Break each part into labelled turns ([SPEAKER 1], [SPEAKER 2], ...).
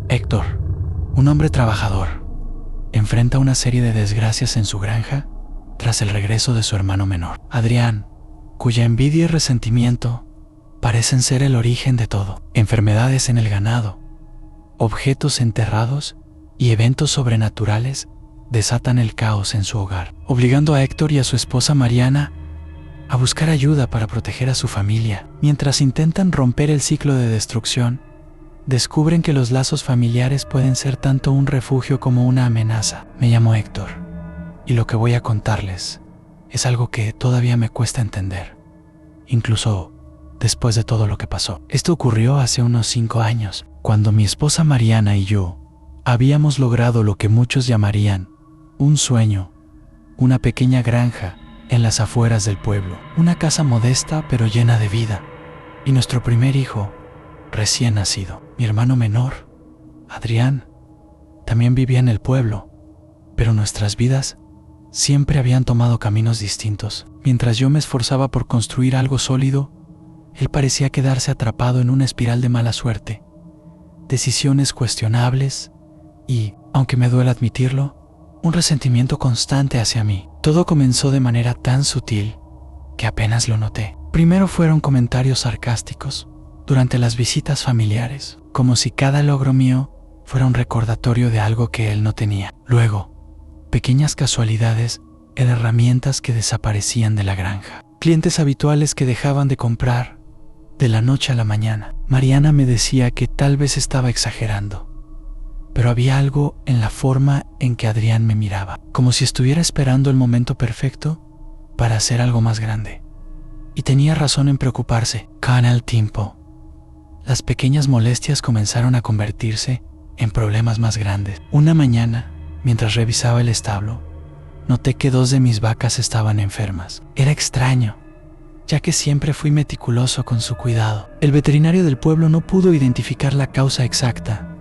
[SPEAKER 1] Héctor, un hombre trabajador, enfrenta una serie de desgracias en su granja tras el regreso de su hermano menor, Adrián, cuya envidia y resentimiento parecen ser el origen de todo. Enfermedades en el ganado, objetos enterrados y eventos sobrenaturales desatan el caos en su hogar, obligando a Héctor y a su esposa Mariana a buscar ayuda para proteger a su familia. Mientras intentan romper el ciclo de destrucción, descubren que los lazos familiares pueden ser tanto un refugio como una amenaza. Me llamo Héctor, y lo que voy a contarles es algo que todavía me cuesta entender, incluso después de todo lo que pasó. Esto ocurrió hace unos 5 años, cuando mi esposa Mariana y yo habíamos logrado lo que muchos llamarían un sueño, una pequeña granja en las afueras del pueblo, una casa modesta pero llena de vida, y nuestro primer hijo recién nacido. Mi hermano menor, Adrián, también vivía en el pueblo, pero nuestras vidas siempre habían tomado caminos distintos. Mientras yo me esforzaba por construir algo sólido, él parecía quedarse atrapado en una espiral de mala suerte, decisiones cuestionables y, aunque me duele admitirlo, un resentimiento constante hacia mí. Todo comenzó de manera tan sutil que apenas lo noté. Primero fueron comentarios sarcásticos durante las visitas familiares, como si cada logro mío fuera un recordatorio de algo que él no tenía. Luego, pequeñas casualidades y herramientas que desaparecían de la granja. Clientes habituales que dejaban de comprar de la noche a la mañana. Mariana me decía que tal vez estaba exagerando, pero había algo en la forma en que Adrián me miraba, como si estuviera esperando el momento perfecto para hacer algo más grande. Y tenía razón en preocuparse. Con el tiempo, las pequeñas molestias comenzaron a convertirse en problemas más grandes. Una mañana, mientras revisaba el establo, noté que 2 de mis vacas estaban enfermas. Era extraño, ya que siempre fui meticuloso con su cuidado. El veterinario del pueblo no pudo identificar la causa exacta,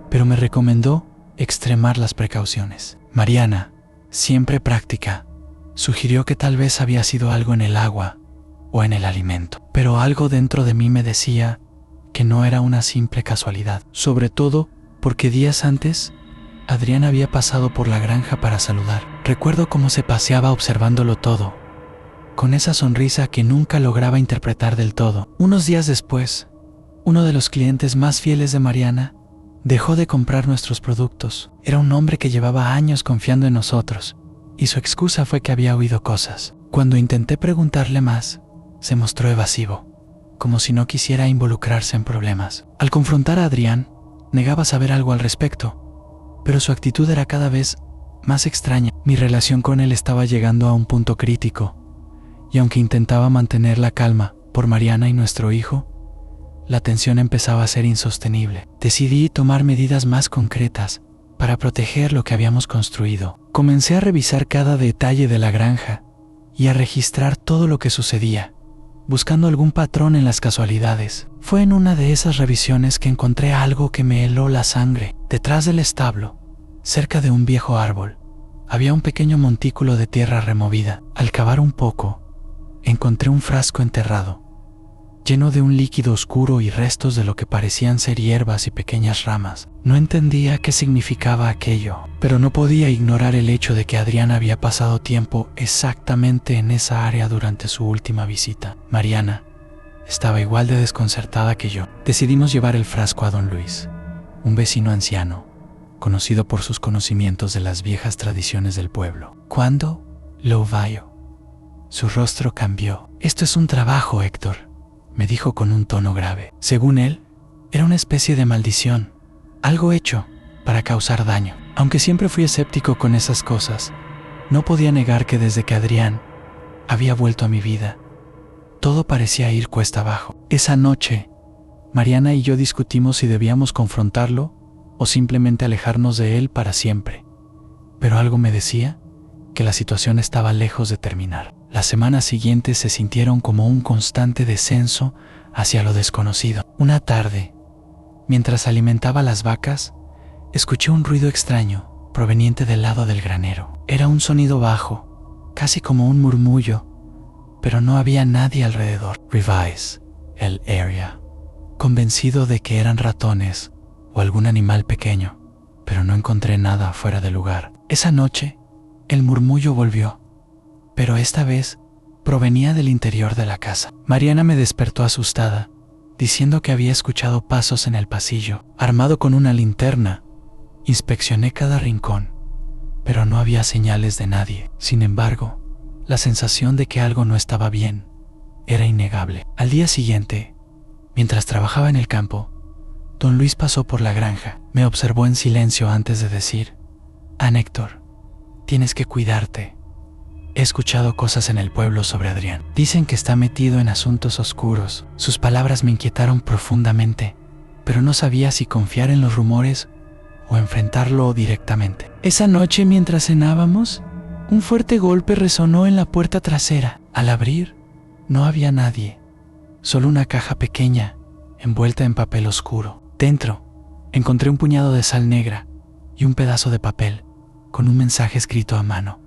[SPEAKER 1] pero me recomendó extremar las precauciones. Mariana, siempre práctica, sugirió que tal vez había sido algo en el agua o en el alimento. Pero algo dentro de mí me decía que no era una simple casualidad, sobre todo porque días antes Adrián había pasado por la granja para saludar. Recuerdo cómo se paseaba observándolo todo, con esa sonrisa que nunca lograba interpretar del todo. Unos días después, uno de los clientes más fieles de Mariana dejó de comprar nuestros productos. Era un hombre que llevaba años confiando en nosotros, y su excusa fue que había oído cosas. Cuando intenté preguntarle más, se mostró evasivo, como si no quisiera involucrarse en problemas. Al confrontar a Adrián, negaba saber algo al respecto, pero su actitud era cada vez más extraña. Mi relación con él estaba llegando a un punto crítico, y aunque intentaba mantener la calma por Mariana y nuestro hijo, la tensión empezaba a ser insostenible. Decidí tomar medidas más concretas para proteger lo que habíamos construido. Comencé a revisar cada detalle de la granja y a registrar todo lo que sucedía, buscando algún patrón en las casualidades. Fue en una de esas revisiones que encontré algo que me heló la sangre. Detrás del establo, cerca de un viejo árbol, había un pequeño montículo de tierra removida. Al cavar un poco, encontré un frasco enterrado, lleno de un líquido oscuro y restos de lo que parecían ser hierbas y pequeñas ramas. No entendía qué significaba aquello, pero no podía ignorar el hecho de que Adrián había pasado tiempo exactamente en esa área durante su última visita. Mariana estaba igual de desconcertada que yo. Decidimos llevar el frasco a don Luis, un vecino anciano, conocido por sus conocimientos de las viejas tradiciones del pueblo. Cuando lo vio, su rostro cambió. «Esto es un trabajo, Héctor», me dijo con un tono grave. Según él, era una especie de maldición, algo hecho para causar daño. Aunque siempre fui escéptico con esas cosas, no podía negar que desde que Adrián había vuelto a mi vida, todo parecía ir cuesta abajo. Esa noche, Mariana y yo discutimos si debíamos confrontarlo o simplemente alejarnos de él para siempre. Pero algo me decía que la situación estaba lejos de terminar. Las semanas siguientes se sintieron como un constante descenso hacia lo desconocido. Una tarde, mientras alimentaba las vacas, escuché un ruido extraño proveniente del lado del granero. Era un sonido bajo, casi como un murmullo, pero no había nadie alrededor. Revise el area. Convencido de que eran ratones o algún animal pequeño, pero no encontré nada fuera de lugar. Esa noche, el murmullo volvió, pero esta vez provenía del interior de la casa. Mariana me despertó asustada, diciendo que había escuchado pasos en el pasillo. Armado con una linterna, inspeccioné cada rincón, pero no había señales de nadie. Sin embargo, la sensación de que algo no estaba bien era innegable. Al día siguiente, mientras trabajaba en el campo, don Luis pasó por la granja. Me observó en silencio antes de decir: Héctor, tienes que cuidarte. He escuchado cosas en el pueblo sobre Adrián. Dicen que está metido en asuntos oscuros. Sus palabras me inquietaron profundamente, pero no sabía si confiar en los rumores o enfrentarlo directamente. Esa noche, mientras cenábamos, un fuerte golpe resonó en la puerta trasera. Al abrir, no había nadie, solo una caja pequeña, envuelta en papel oscuro. Dentro, encontré un puñado de sal negra y un pedazo de papel con un mensaje escrito a mano.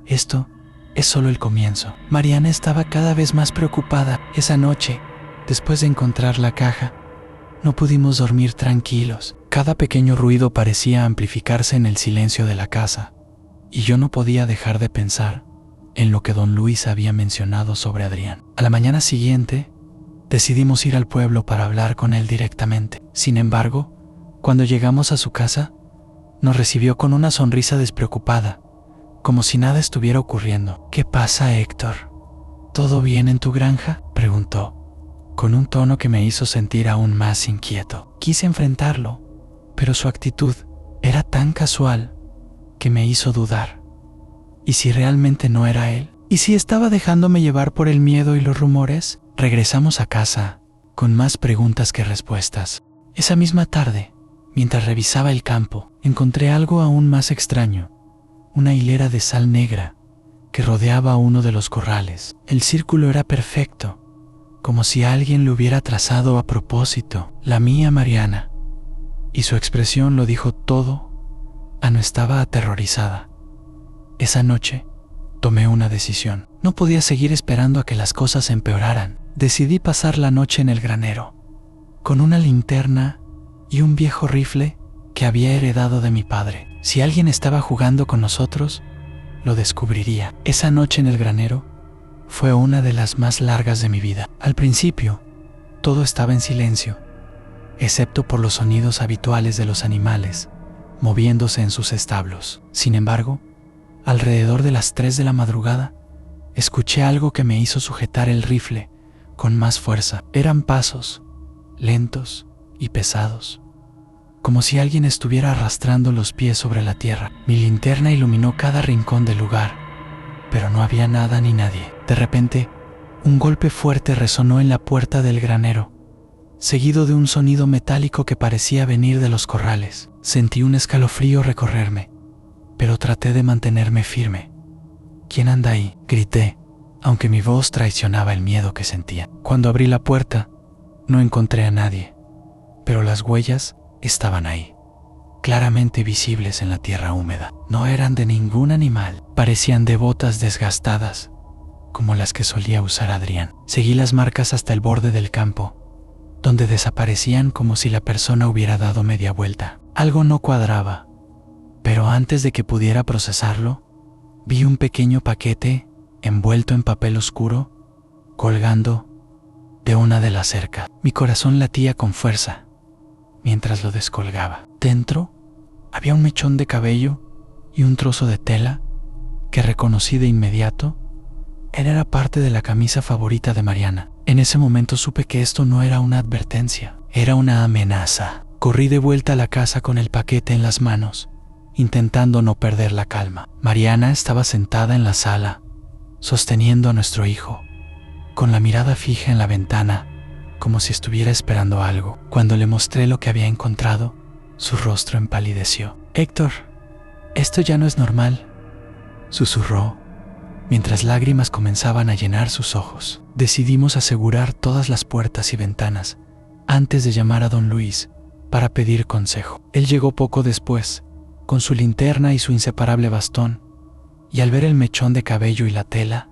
[SPEAKER 1] Esto es solo el comienzo. Mariana estaba cada vez más preocupada. Esa noche, después de encontrar la caja, no pudimos dormir tranquilos. Cada pequeño ruido parecía amplificarse en el silencio de la casa, y yo no podía dejar de pensar en lo que don Luis había mencionado sobre Adrián. A la mañana siguiente, decidimos ir al pueblo para hablar con él directamente. Sin embargo, cuando llegamos a su casa, nos recibió con una sonrisa despreocupada, como si nada estuviera ocurriendo. ¿Qué pasa, Héctor? ¿Todo bien en tu granja?, preguntó, con un tono que me hizo sentir aún más inquieto. Quise enfrentarlo, pero su actitud era tan casual que me hizo dudar. ¿Y si realmente no era él? ¿Y si estaba dejándome llevar por el miedo y los rumores? Regresamos a casa, con más preguntas que respuestas. Esa misma tarde, mientras revisaba el campo, encontré algo aún más extraño: una hilera de sal negra que rodeaba uno de los corrales. El círculo era perfecto, como si alguien lo hubiera trazado a propósito. La mía, Mariana, y su expresión lo dijo todo. No estaba aterrorizada. Esa noche, tomé una decisión. No podía seguir esperando a que las cosas empeoraran. Decidí pasar la noche en el granero, con una linterna y un viejo rifle que había heredado de mi padre. Si alguien estaba jugando con nosotros, lo descubriría. Esa noche en el granero fue una de las más largas de mi vida. Al principio, todo estaba en silencio, excepto por los sonidos habituales de los animales moviéndose en sus establos. Sin embargo, alrededor de las 3 de la madrugada, escuché algo que me hizo sujetar el rifle con más fuerza. Eran pasos, lentos y pesados, como si alguien estuviera arrastrando los pies sobre la tierra. Mi linterna iluminó cada rincón del lugar, pero no había nada ni nadie. De repente, un golpe fuerte resonó en la puerta del granero, seguido de un sonido metálico que parecía venir de los corrales. Sentí un escalofrío recorrerme, pero traté de mantenerme firme. ¿Quién anda ahí?, grité, aunque mi voz traicionaba el miedo que sentía. Cuando abrí la puerta, no encontré a nadie, pero las huellas estaban ahí, claramente visibles en la tierra húmeda. No eran de ningún animal, parecían de botas desgastadas, como las que solía usar Adrián. Seguí las marcas hasta el borde del campo, donde desaparecían como si la persona hubiera dado media vuelta. Algo no cuadraba, pero antes de que pudiera procesarlo, vi un pequeño paquete envuelto en papel oscuro, colgando de una de las cercas. Mi corazón latía con fuerza mientras lo descolgaba. Dentro había un mechón de cabello y un trozo de tela que reconocí de inmediato. Era parte de la camisa favorita de Mariana. En ese momento supe que esto no era una advertencia, era una amenaza. Corrí de vuelta a la casa con el paquete en las manos, intentando no perder la calma. Mariana estaba sentada en la sala, sosteniendo a nuestro hijo, con la mirada fija en la ventana, como si estuviera esperando algo. Cuando le mostré lo que había encontrado, su rostro empalideció. «Héctor, esto ya no es normal», susurró, mientras lágrimas comenzaban a llenar sus ojos. Decidimos asegurar todas las puertas y ventanas antes de llamar a don Luis para pedir consejo. Él llegó poco después, con su linterna y su inseparable bastón, y al ver el mechón de cabello y la tela,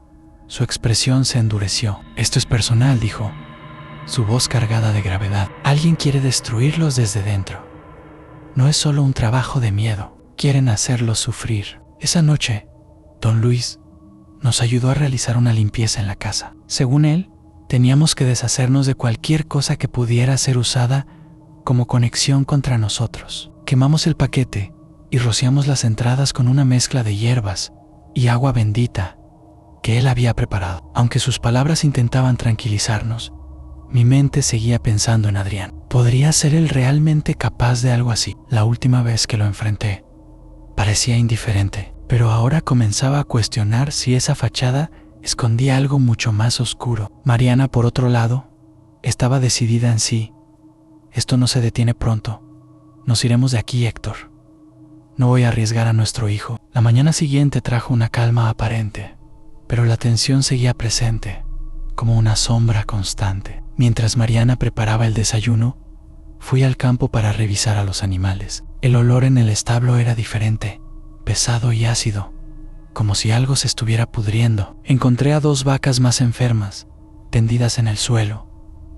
[SPEAKER 1] su expresión se endureció. «Esto es personal», dijo, su voz cargada de gravedad. «Alguien quiere destruirlos desde dentro». no es solo un trabajo de miedo, quieren hacerlos sufrir. Esa noche, don Luis nos ayudó a realizar una limpieza en la casa. Según él, teníamos que deshacernos de cualquier cosa que pudiera ser usada como conexión contra nosotros. Quemamos el paquete y rociamos las entradas con una mezcla de hierbas y agua bendita que él había preparado. Aunque sus palabras intentaban tranquilizarnos, mi mente seguía pensando en Adrián. ¿Podría ser él realmente capaz de algo así? La última vez que lo enfrenté, parecía indiferente, pero ahora comenzaba a cuestionar si esa fachada escondía algo mucho más oscuro. Mariana, por otro lado, estaba decidida en sí. Esto no se detiene pronto. Nos iremos de aquí, Héctor. No voy a arriesgar a nuestro hijo. La mañana siguiente trajo una calma aparente, pero la tensión seguía presente, como una sombra constante. Mientras Mariana preparaba el desayuno, fui al campo para revisar a los animales. El olor en el establo era diferente, pesado y ácido, como si algo se estuviera pudriendo. Encontré a 2 vacas más enfermas, tendidas en el suelo,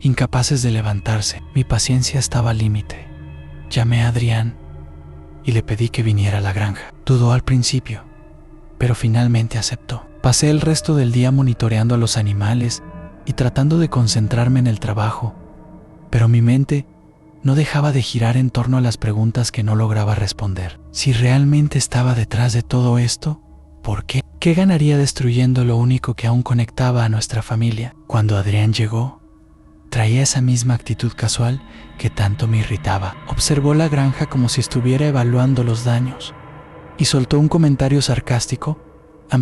[SPEAKER 1] incapaces de levantarse. Mi paciencia estaba al límite. Llamé a Adrián y le pedí que viniera a la granja. Dudó al principio, pero finalmente aceptó. Pasé el resto del día monitoreando a los animales y tratando de concentrarme en el trabajo, pero mi mente no dejaba de girar en torno a las preguntas que no lograba responder. Si realmente estaba detrás de todo esto, ¿por qué? ¿Qué ganaría destruyendo lo único que aún conectaba a nuestra familia? Cuando Adrián llegó, traía esa misma actitud casual que tanto me irritaba. Observó la granja como si estuviera evaluando los daños y soltó un comentario sarcástico.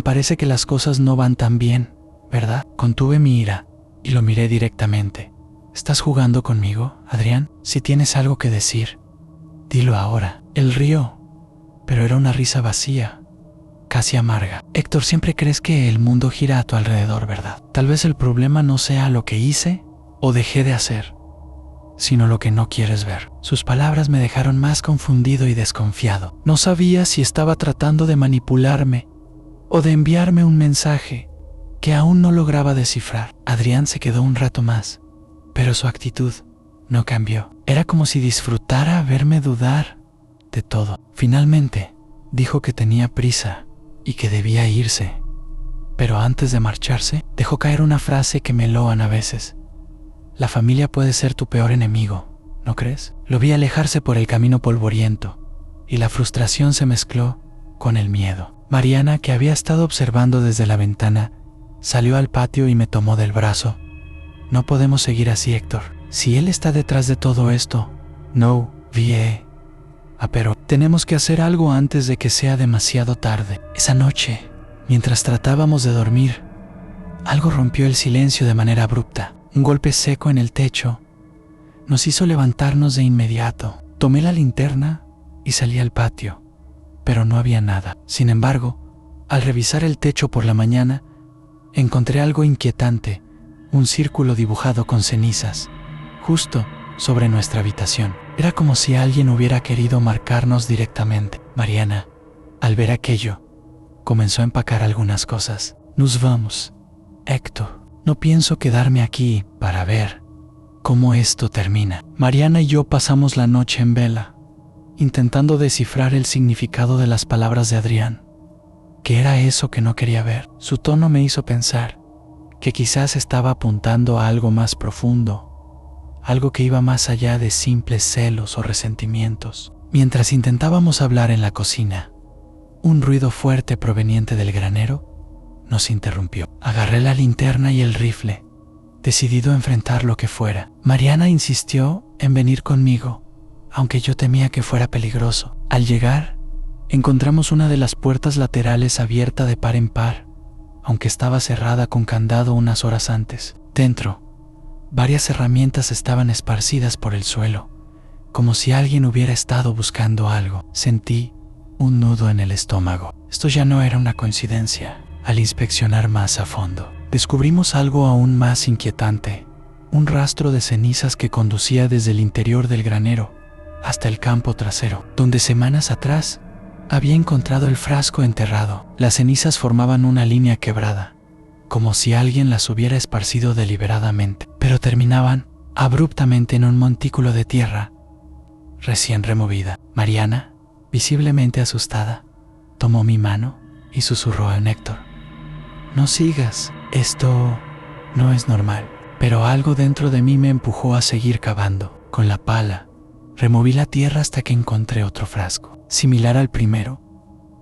[SPEAKER 1] Parece que las cosas no van tan bien, ¿verdad? Contuve mi ira y lo miré directamente. ¿Estás jugando conmigo, Adrián? Si tienes algo que decir, dilo ahora. Él rió, pero era una risa vacía, casi amarga. Héctor, siempre crees que el mundo gira a tu alrededor, ¿verdad? Tal vez el problema no sea lo que hice o dejé de hacer, sino lo que no quieres ver. Sus palabras me dejaron más confundido y desconfiado. No sabía si estaba tratando de manipularme o de enviarme un mensaje que aún no lograba descifrar. Adrián se quedó un rato más, pero su actitud no cambió. Era como si disfrutara verme dudar de todo. Finalmente, dijo que tenía prisa y que debía irse, pero antes de marcharse, dejó caer una frase que me loan a veces. La familia puede ser tu peor enemigo, ¿no crees? Lo vi alejarse por el camino polvoriento, y la frustración se mezcló con el miedo. Mariana, que había estado observando desde la ventana, salió al patio y me tomó del brazo. No podemos seguir así, Héctor. Si él está detrás de todo esto, no, pero tenemos que hacer algo antes de que sea demasiado tarde. Esa noche, mientras tratábamos de dormir, algo rompió el silencio de manera abrupta. Un golpe seco en el techo nos hizo levantarnos de inmediato. Tomé la linterna y salí al patio, pero no había nada. Sin embargo, al revisar el techo por la mañana, encontré algo inquietante, un círculo dibujado con cenizas, justo sobre nuestra habitación. Era como si alguien hubiera querido marcarnos directamente. Mariana, al ver aquello, comenzó a empacar algunas cosas. Nos vamos, Héctor. No pienso quedarme aquí para ver cómo esto termina. Mariana y yo pasamos la noche en vela, intentando descifrar el significado de las palabras de Adrián. ¿Qué era eso que no quería ver? Su tono me hizo pensar que quizás estaba apuntando a algo más profundo, algo que iba más allá de simples celos o resentimientos. Mientras intentábamos hablar en la cocina, un ruido fuerte proveniente del granero nos interrumpió. Agarré la linterna y el rifle, decidido a enfrentar lo que fuera. Mariana insistió en venir conmigo, aunque yo temía que fuera peligroso. Al llegar, encontramos una de las puertas laterales abierta de par en par, aunque estaba cerrada con candado unas horas antes. Dentro, varias herramientas estaban esparcidas por el suelo, como si alguien hubiera estado buscando algo. Sentí un nudo en el estómago. Esto ya no era una coincidencia. Al inspeccionar más a fondo, descubrimos algo aún más inquietante, un rastro de cenizas que conducía desde el interior del granero hasta el campo trasero, donde semanas atrás había encontrado el frasco enterrado. Las cenizas formaban una línea quebrada, como si alguien las hubiera esparcido deliberadamente, pero terminaban abruptamente en un montículo de tierra, recién removida. Mariana, visiblemente asustada, tomó mi mano y susurró a Héctor: «No sigas, esto no es normal». Pero algo dentro de mí me empujó a seguir cavando. Con la pala, removí la tierra hasta que encontré otro frasco, similar al primero,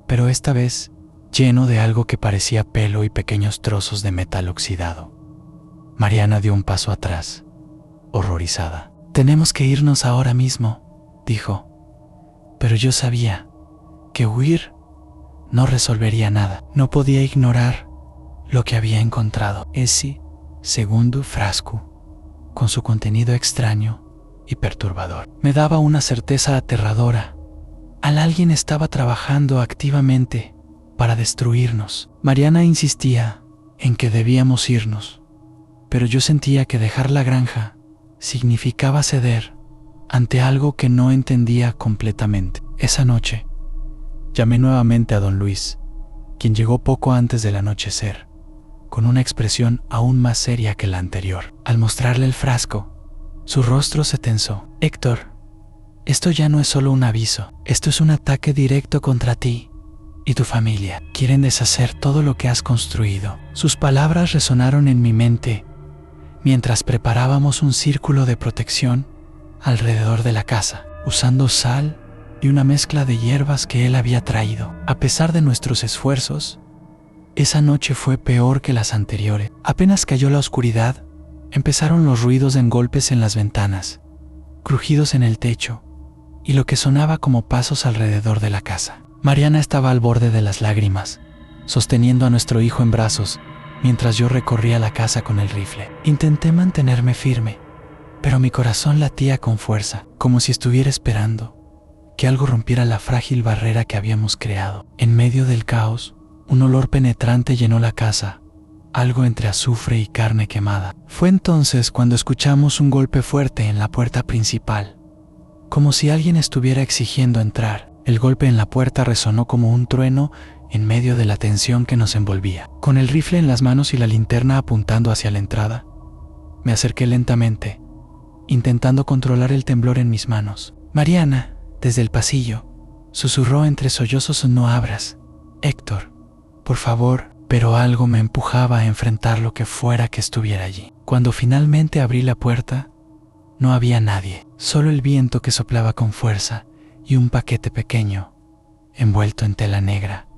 [SPEAKER 1] pero esta vez lleno de algo que parecía pelo y pequeños trozos de metal oxidado. Mariana dio un paso atrás, horrorizada. «Tenemos que irnos ahora mismo», dijo. Pero yo sabía que huir no resolvería nada. No podía ignorar lo que había encontrado. Ese segundo frasco, con su contenido extraño y perturbador, me daba una certeza aterradora. Alguien estaba trabajando activamente para destruirnos. Mariana insistía en que debíamos irnos, pero yo sentía que dejar la granja significaba ceder ante algo que no entendía completamente. Esa noche, llamé nuevamente a don Luis, quien llegó poco antes del anochecer, con una expresión aún más seria que la anterior. Al mostrarle el frasco, su rostro se tensó. «Héctor, esto ya no es solo un aviso, esto es un ataque directo contra ti y tu familia. Quieren deshacer todo lo que has construido». Sus palabras resonaron en mi mente mientras preparábamos un círculo de protección alrededor de la casa, usando sal y una mezcla de hierbas que él había traído. A pesar de nuestros esfuerzos, esa noche fue peor que las anteriores. Apenas cayó la oscuridad, empezaron los ruidos de golpes en las ventanas, crujidos en el techo y lo que sonaba como pasos alrededor de la casa. Mariana estaba al borde de las lágrimas, sosteniendo a nuestro hijo en brazos, mientras yo recorría la casa con el rifle. Intenté mantenerme firme, pero mi corazón latía con fuerza, como si estuviera esperando que algo rompiera la frágil barrera que habíamos creado. En medio del caos, un olor penetrante llenó la casa, algo entre azufre y carne quemada. Fue entonces cuando escuchamos un golpe fuerte en la puerta principal, como si alguien estuviera exigiendo entrar. El golpe en la puerta resonó como un trueno en medio de la tensión que nos envolvía. Con el rifle en las manos y la linterna apuntando hacia la entrada, me acerqué lentamente, intentando controlar el temblor en mis manos. Mariana, desde el pasillo, susurró entre sollozos: «No abras, Héctor, por favor». Pero algo me empujaba a enfrentar lo que fuera que estuviera allí. Cuando finalmente abrí la puerta, no había nadie, solo el viento que soplaba con fuerza y un paquete pequeño, envuelto en tela negra,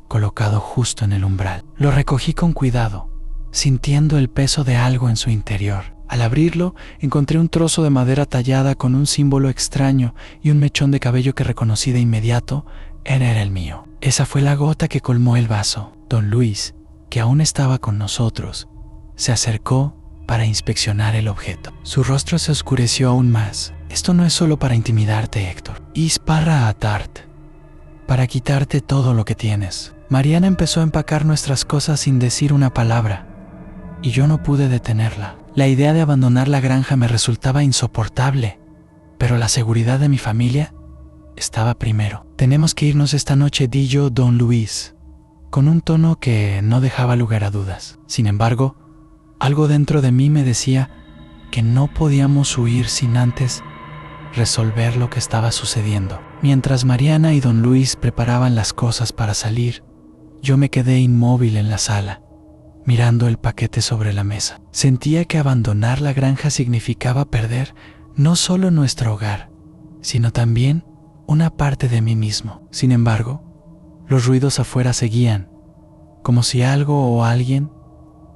[SPEAKER 1] colocado justo en el umbral. Lo recogí con cuidado, sintiendo el peso de algo en su interior. Al abrirlo, encontré un trozo de madera tallada con un símbolo extraño y un mechón de cabello que reconocí de inmediato era el mío. Esa fue la gota que colmó el vaso. Don Luis, que aún estaba con nosotros, se acercó para inspeccionar el objeto. Su rostro se oscureció aún más. «Esto no es solo para intimidarte, Héctor. Es para atarte, para quitarte todo lo que tienes». Mariana empezó a empacar nuestras cosas sin decir una palabra, y yo no pude detenerla. La idea de abandonar la granja me resultaba insoportable, pero la seguridad de mi familia estaba primero. «Tenemos que irnos esta noche», dijo don Luis, con un tono que no dejaba lugar a dudas. Sin embargo, algo dentro de mí me decía que no podíamos huir sin antes resolver lo que estaba sucediendo. Mientras Mariana y don Luis preparaban las cosas para salir, yo me quedé inmóvil en la sala, mirando el paquete sobre la mesa. Sentía que abandonar la granja significaba perder no solo nuestro hogar, sino también una parte de mí mismo. Sin embargo, los ruidos afuera seguían, como si algo o alguien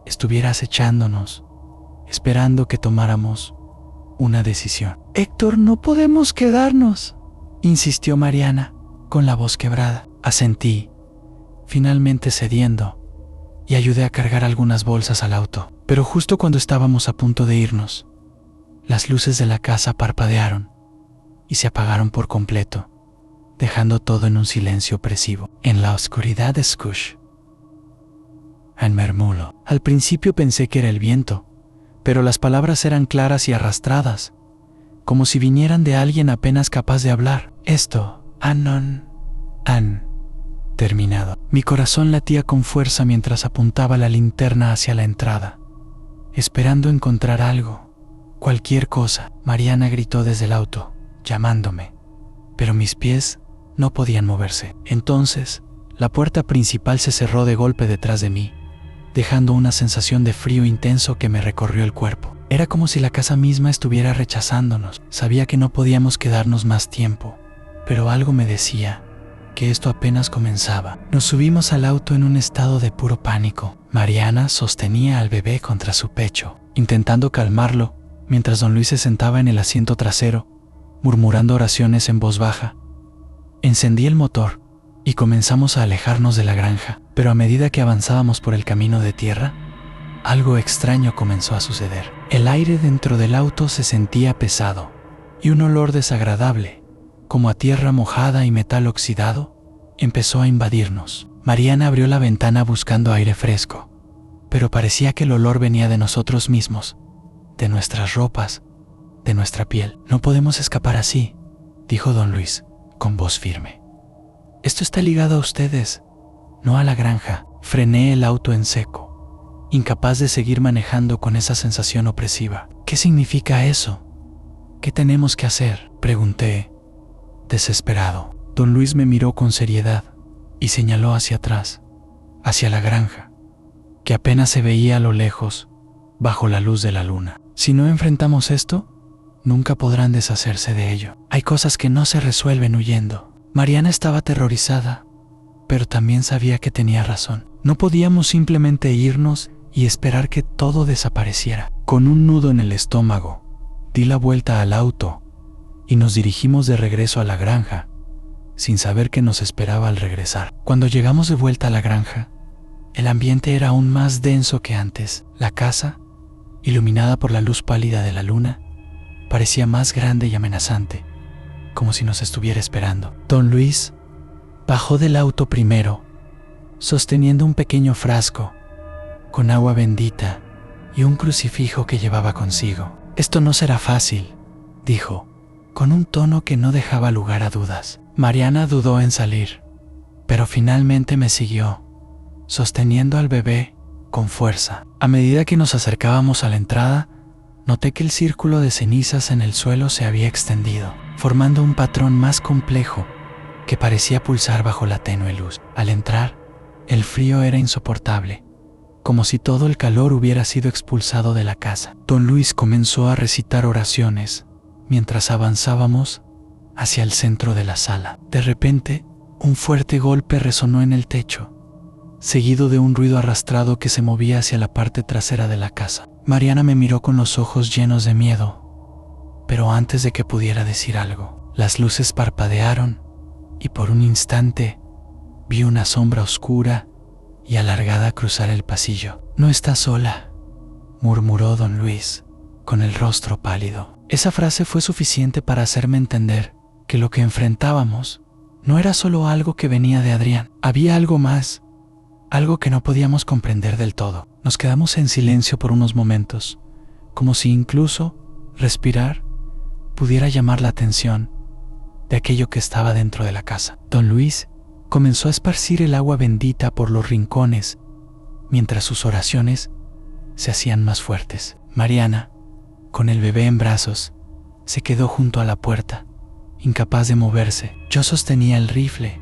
[SPEAKER 1] estuviera acechándonos, esperando que tomáramos una decisión. «Héctor, no podemos quedarnos», insistió Mariana, con la voz quebrada. Asentí, finalmente cediendo, y ayudé a cargar algunas bolsas al auto. Pero justo cuando estábamos a punto de irnos, las luces de la casa parpadearon y se apagaron por completo, dejando todo en un silencio opresivo. En la oscuridad escuché un murmullo. Al principio pensé que era el viento, pero las palabras eran claras y arrastradas, como si vinieran de alguien apenas capaz de hablar. «Esto han terminado». Mi corazón latía con fuerza mientras apuntaba la linterna hacia la entrada, esperando encontrar algo, cualquier cosa. Mariana gritó desde el auto: llamándome, pero mis pies no podían moverse. Entonces, la puerta principal se cerró de golpe detrás de mí, dejando una sensación de frío intenso que me recorrió el cuerpo. Era como si la casa misma estuviera rechazándonos. Sabía que no podíamos quedarnos más tiempo, pero algo me decía que esto apenas comenzaba. Nos subimos al auto en un estado de puro pánico. Mariana sostenía al bebé contra su pecho, intentando calmarlo, mientras don Luis se sentaba en el asiento trasero, murmurando oraciones en voz baja. Encendí el motor y comenzamos a alejarnos de la granja, pero a medida que avanzábamos por el camino de tierra, algo extraño comenzó a suceder. El aire dentro del auto se sentía pesado y un olor desagradable, como a tierra mojada y metal oxidado, empezó a invadirnos. Mariana abrió la ventana buscando aire fresco, pero parecía que el olor venía de nosotros mismos, de nuestras ropas, de nuestra piel. No podemos escapar así, dijo don Luis, con voz firme. Esto está ligado a ustedes, no a la granja. Frené el auto en seco, incapaz de seguir manejando con esa sensación opresiva. ¿Qué significa eso? ¿Qué tenemos que hacer?, pregunté, desesperado. Don Luis me miró con seriedad y señaló hacia atrás, hacia la granja, que apenas se veía a lo lejos, bajo la luz de la luna. Si no enfrentamos esto, nunca podrán deshacerse de ello. Hay cosas que no se resuelven huyendo. Mariana estaba aterrorizada, pero también sabía que tenía razón. No podíamos simplemente irnos y esperar que todo desapareciera. Con un nudo en el estómago, di la vuelta al auto y nos dirigimos de regreso a la granja, sin saber qué nos esperaba al regresar. Cuando llegamos de vuelta a la granja, el ambiente era aún más denso que antes. La casa, iluminada por la luz pálida de la luna, parecía más grande y amenazante, como si nos estuviera esperando. Don Luis bajó del auto primero, sosteniendo un pequeño frasco con agua bendita y un crucifijo que llevaba consigo. Esto no será fácil, dijo, con un tono que no dejaba lugar a dudas. Mariana dudó en salir, pero finalmente me siguió, sosteniendo al bebé con fuerza. A medida que nos acercábamos a la entrada, noté que el círculo de cenizas en el suelo se había extendido, formando un patrón más complejo que parecía pulsar bajo la tenue luz. Al entrar, el frío era insoportable, como si todo el calor hubiera sido expulsado de la casa. Don Luis comenzó a recitar oraciones mientras avanzábamos hacia el centro de la sala. De repente, un fuerte golpe resonó en el techo, seguido de un ruido arrastrado que se movía hacia la parte trasera de la casa. Mariana me miró con los ojos llenos de miedo, pero antes de que pudiera decir algo, las luces parpadearon y por un instante vi una sombra oscura y alargada cruzar el pasillo. «No estás sola», murmuró don Luis, con el rostro pálido. Esa frase fue suficiente para hacerme entender que lo que enfrentábamos no era solo algo que venía de Adrián. Había algo más, algo que no podíamos comprender del todo. Nos quedamos en silencio por unos momentos, como si incluso respirar pudiera llamar la atención de aquello que estaba dentro de la casa. Don Luis comenzó a esparcir el agua bendita por los rincones, mientras sus oraciones se hacían más fuertes. Mariana, con el bebé en brazos, se quedó junto a la puerta, incapaz de moverse. Yo sostenía el rifle,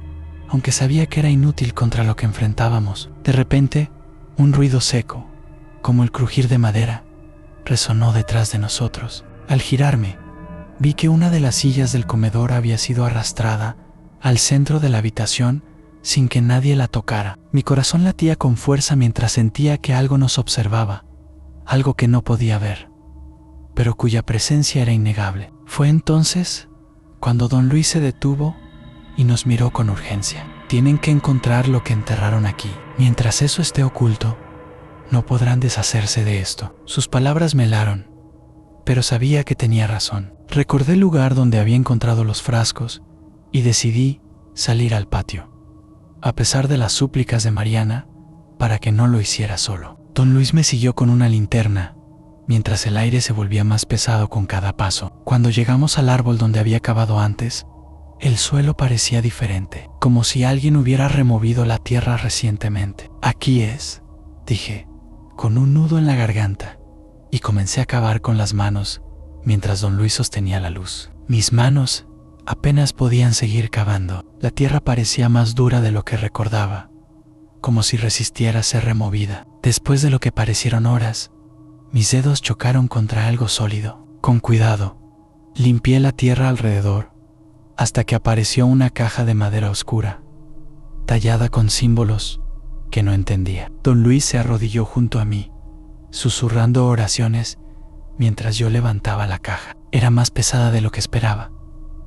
[SPEAKER 1] aunque sabía que era inútil contra lo que enfrentábamos. De repente, un ruido seco, como el crujir de madera, resonó detrás de nosotros. Al girarme, vi que una de las sillas del comedor había sido arrastrada al centro de la habitación sin que nadie la tocara. Mi corazón latía con fuerza mientras sentía que algo nos observaba, algo que no podía ver, pero cuya presencia era innegable. Fue entonces cuando don Luis se detuvo y nos miró con urgencia. «Tienen que encontrar lo que enterraron aquí. Mientras eso esté oculto, no podrán deshacerse de esto». Sus palabras me helaron, pero sabía que tenía razón. Recordé el lugar donde había encontrado los frascos y decidí salir al patio, a pesar de las súplicas de Mariana para que no lo hiciera solo. Don Luis me siguió con una linterna, mientras el aire se volvía más pesado con cada paso. Cuando llegamos al árbol donde había cavado antes, el suelo parecía diferente, como si alguien hubiera removido la tierra recientemente. «Aquí es», dije, con un nudo en la garganta, y comencé a cavar con las manos mientras don Luis sostenía la luz. Mis manos apenas podían seguir cavando. La tierra parecía más dura de lo que recordaba, como si resistiera ser removida. Después de lo que parecieron horas, mis dedos chocaron contra algo sólido. Con cuidado, limpié la tierra alrededor hasta que apareció una caja de madera oscura, tallada con símbolos que no entendía. Don Luis se arrodilló junto a mí, susurrando oraciones mientras yo levantaba la caja. Era más pesada de lo que esperaba,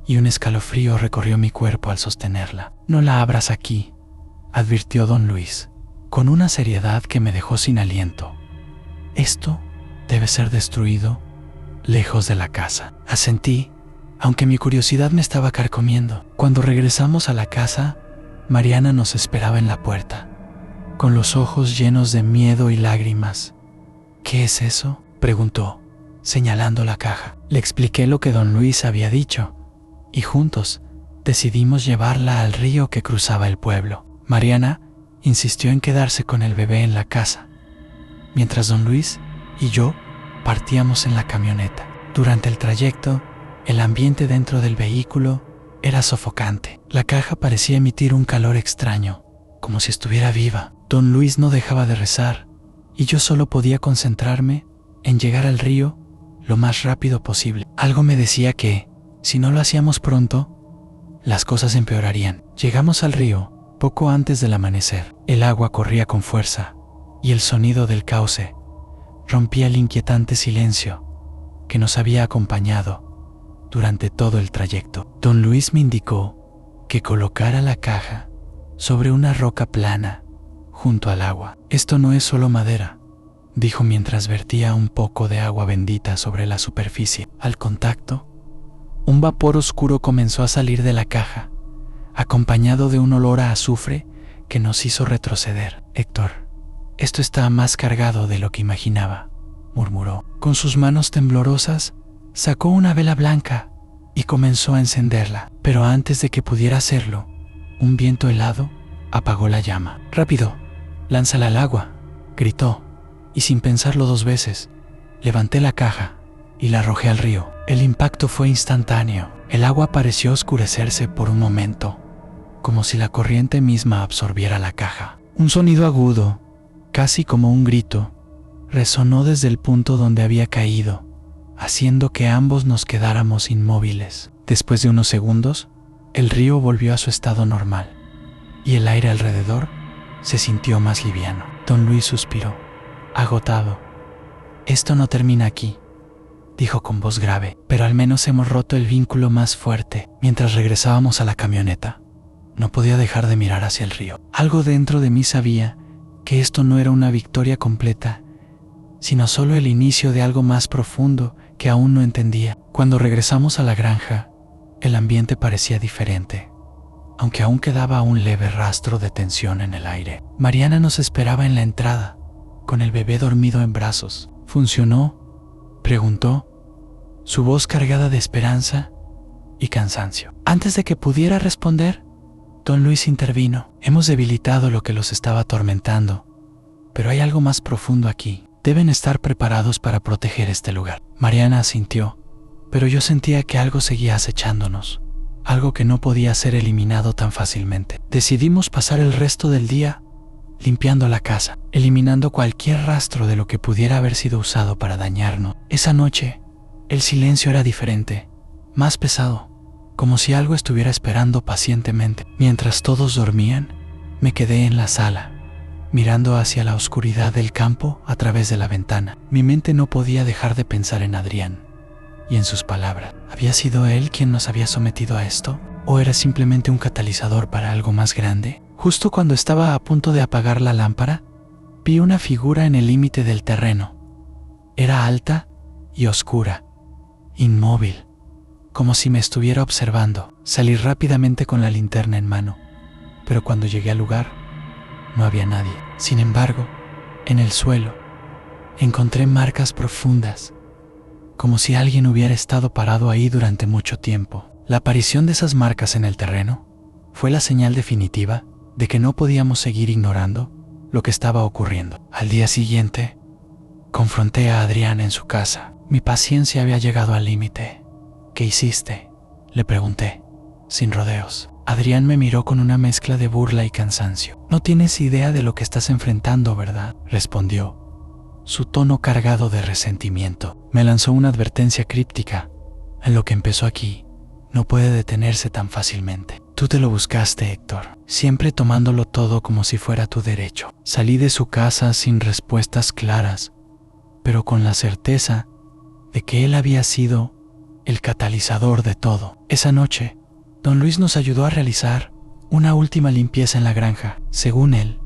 [SPEAKER 1] y un escalofrío recorrió mi cuerpo al sostenerla. «No la abras aquí», advirtió don Luis, con una seriedad que me dejó sin aliento. «Esto debe ser destruido lejos de la casa». Asentí, aunque mi curiosidad me estaba carcomiendo. Cuando regresamos a la casa, Mariana nos esperaba en la puerta, con los ojos llenos de miedo y lágrimas. «¿Qué es eso?», preguntó, señalando la caja. Le expliqué lo que don Luis había dicho, y juntos decidimos llevarla al río que cruzaba el pueblo. Mariana insistió en quedarse con el bebé en la casa, mientras don Luis y yo partíamos en la camioneta. Durante el trayecto, el ambiente dentro del vehículo era sofocante. La caja parecía emitir un calor extraño, como si estuviera viva. Don Luis no dejaba de rezar, y yo solo podía concentrarme en llegar al río lo más rápido posible. Algo me decía que, si no lo hacíamos pronto, las cosas empeorarían. Llegamos al río poco antes del amanecer. El agua corría con fuerza, y el sonido del cauce rompía el inquietante silencio que nos había acompañado durante todo el trayecto. Don Luis me indicó que colocara la caja sobre una roca plana junto al agua. «Esto no es solo madera», dijo mientras vertía un poco de agua bendita sobre la superficie. Al contacto, un vapor oscuro comenzó a salir de la caja, acompañado de un olor a azufre que nos hizo retroceder. «Héctor, esto está más cargado de lo que imaginaba», murmuró. Con sus manos temblorosas, sacó una vela blanca y comenzó a encenderla. Pero antes de que pudiera hacerlo, un viento helado apagó la llama. «Rápido, lánzala al agua», gritó, y sin pensarlo dos veces, levanté la caja y la arrojé al río. El impacto fue instantáneo. El agua pareció oscurecerse por un momento, como si la corriente misma absorbiera la caja. Un sonido agudo, casi como un grito, resonó desde el punto donde había caído, haciendo que ambos nos quedáramos inmóviles. Después de unos segundos, el río volvió a su estado normal, y el aire alrededor se sintió más liviano. Don Luis suspiró, agotado. «Esto no termina aquí», dijo con voz grave, «pero al menos hemos roto el vínculo más fuerte». Mientras regresábamos a la camioneta, no podía dejar de mirar hacia el río. Algo dentro de mí sabía que esto no era una victoria completa, sino solo el inicio de algo más profundo que aún no entendía. Cuando regresamos a la granja, el ambiente parecía diferente, aunque aún quedaba un leve rastro de tensión en el aire. Mariana nos esperaba en la entrada, con el bebé dormido en brazos. «¿Funcionó?», preguntó, su voz cargada de esperanza y cansancio. Antes de que pudiera responder, don Luis intervino. «Hemos debilitado lo que los estaba atormentando, pero hay algo más profundo aquí. Deben estar preparados para proteger este lugar». Mariana asintió, pero yo sentía que algo seguía acechándonos, algo que no podía ser eliminado tan fácilmente. Decidimos pasar el resto del día limpiando la casa, eliminando cualquier rastro de lo que pudiera haber sido usado para dañarnos. Esa noche, el silencio era diferente, más pesado, como si algo estuviera esperando pacientemente. Mientras todos dormían, me quedé en la sala, mirando hacia la oscuridad del campo a través de la ventana. Mi mente no podía dejar de pensar en Adrián y en sus palabras. ¿Había sido él quien nos había sometido a esto? ¿O era simplemente un catalizador para algo más grande? Justo cuando estaba a punto de apagar la lámpara, vi una figura en el límite del terreno. Era alta y oscura, inmóvil, como si me estuviera observando. Salí rápidamente con la linterna en mano, pero cuando llegué al lugar, no había nadie. Sin embargo, en el suelo, encontré marcas profundas, como si alguien hubiera estado parado ahí durante mucho tiempo. La aparición de esas marcas en el terreno fue la señal definitiva de que no podíamos seguir ignorando lo que estaba ocurriendo. Al día siguiente, confronté a Adrián en su casa. Mi paciencia había llegado al límite. «¿Qué hiciste?», Le pregunté, sin rodeos. Adrián me miró con una mezcla de burla y cansancio. No tienes idea de lo que estás enfrentando, ¿verdad?, respondió, su tono cargado de resentimiento. Me lanzó una advertencia críptica. En lo que empezó aquí, no puede detenerse tan fácilmente. Tú te lo buscaste, Héctor, siempre tomándolo todo como si fuera tu derecho. Salí de su casa sin respuestas claras, pero con la certeza de que él había sido el catalizador de todo. Esa noche, don Luis nos ayudó a realizar una última limpieza en la granja. Según él,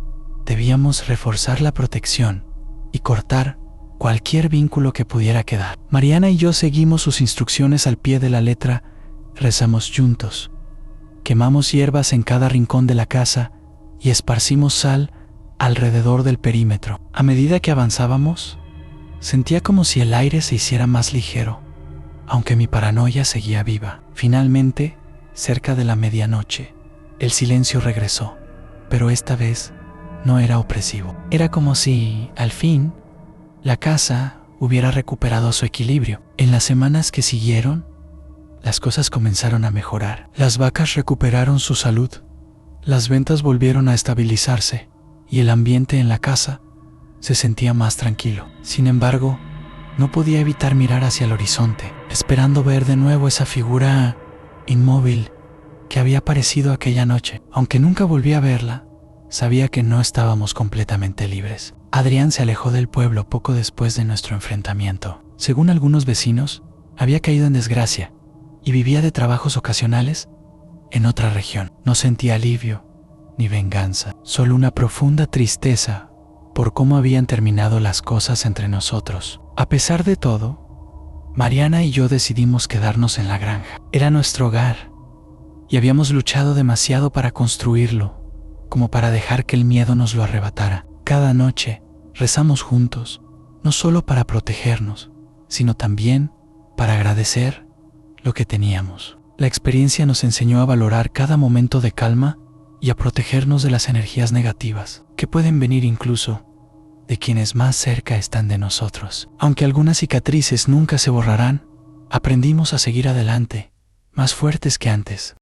[SPEAKER 1] debíamos reforzar la protección y cortar cualquier vínculo que pudiera quedar. Mariana y yo seguimos sus instrucciones al pie de la letra, rezamos juntos, quemamos hierbas en cada rincón de la casa y esparcimos sal alrededor del perímetro. A medida que avanzábamos, sentía como si el aire se hiciera más ligero, aunque mi paranoia seguía viva. Finalmente, cerca de la medianoche, el silencio regresó, pero esta vez no era opresivo. Era como si, al fin, la casa hubiera recuperado su equilibrio. En las semanas que siguieron, las cosas comenzaron a mejorar. Las vacas recuperaron su salud, las ventas volvieron a estabilizarse y el ambiente en la casa se sentía más tranquilo. Sin embargo, no podía evitar mirar hacia el horizonte, esperando ver de nuevo esa figura inmóvil que había aparecido aquella noche. Aunque nunca volví a verla, sabía que no estábamos completamente libres. Adrián se alejó del pueblo poco después de nuestro enfrentamiento. Según algunos vecinos, había caído en desgracia y vivía de trabajos ocasionales en otra región. No sentía alivio ni venganza, solo una profunda tristeza por cómo habían terminado las cosas entre nosotros. A pesar de todo, Mariana y yo decidimos quedarnos en la granja. Era nuestro hogar y habíamos luchado demasiado para construirlo, como para dejar que el miedo nos lo arrebatara. Cada noche rezamos juntos, no solo para protegernos, sino también para agradecer lo que teníamos. La experiencia nos enseñó a valorar cada momento de calma y a protegernos de las energías negativas, que pueden venir incluso de quienes más cerca están de nosotros. Aunque algunas cicatrices nunca se borrarán, aprendimos a seguir adelante, más fuertes que antes.